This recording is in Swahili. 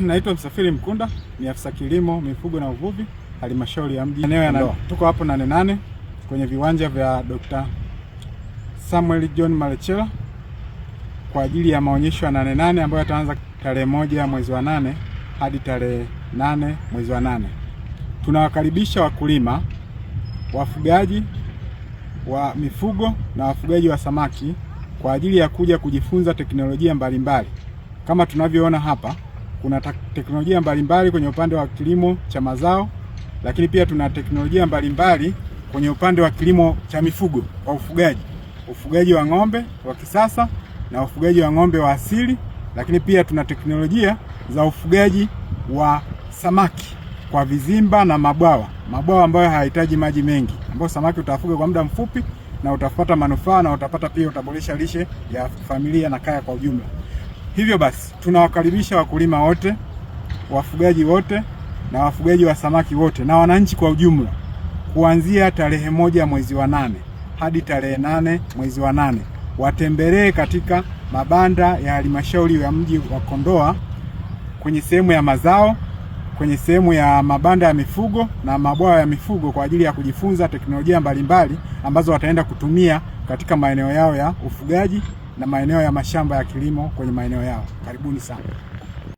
naitwa Msafiri Mkunda, ni afisa kilimo, mifugo na uvuvi, halmashauri ya mji eneo ya Kondoa. Tuko hapo Nane Nane kwenye viwanja vya Dr. Samuel John Malechela kwa ajili ya maonyesho ya Nane Nane ambayo yataanza tarehe 1 mwezi wa 8 hadi tarehe 8 mwezi wa 8. Tunawakaribisha wakulima, wafugaji wa mifugo na wafugaji wa samaki kwa ajili ya kuja kujifunza teknolojia mbalimbali. Kama tunavyoona hapa, kuna teknolojia mbalimbali kwenye upande wa kilimo cha mazao, lakini pia tuna teknolojia mbalimbali kwenye upande wa kilimo cha mifugo kwa ufugaji wa ng'ombe wa kisasa na ufugaji wa ng'ombe wa asili, lakini pia tuna teknolojia za ufugaji wa samaki kwa vizimba na mabwawa ambayo hayahitaji maji mengi, ambapo samaki utafuga kwa muda mfupi na utapata manufaa na utaboresha lishe ya familia na kaya kwa ujumla. Hivyo basi tunawakaribisha wakulima wote, wafugaji wote na wafugaji wa samaki wote na wananchi kwa ujumla kuanzia tarehe 1 mwezi wa 8 hadi tarehe 8 mwezi wa 8 watembelee katika mabanda ya halmashauri ya mji wa Kondoa kwenye sehemu ya mazao, kwenye sehemu ya mabanda ya mifugo na mabwawa ya mifugo kwa ajili ya kujifunza teknolojia mbalimbali ambazo wataenda kutumia katika maeneo yao ya ufugaji na maeneo ya mashamba ya kilimo kwenye maeneo yao. Karibuni sana.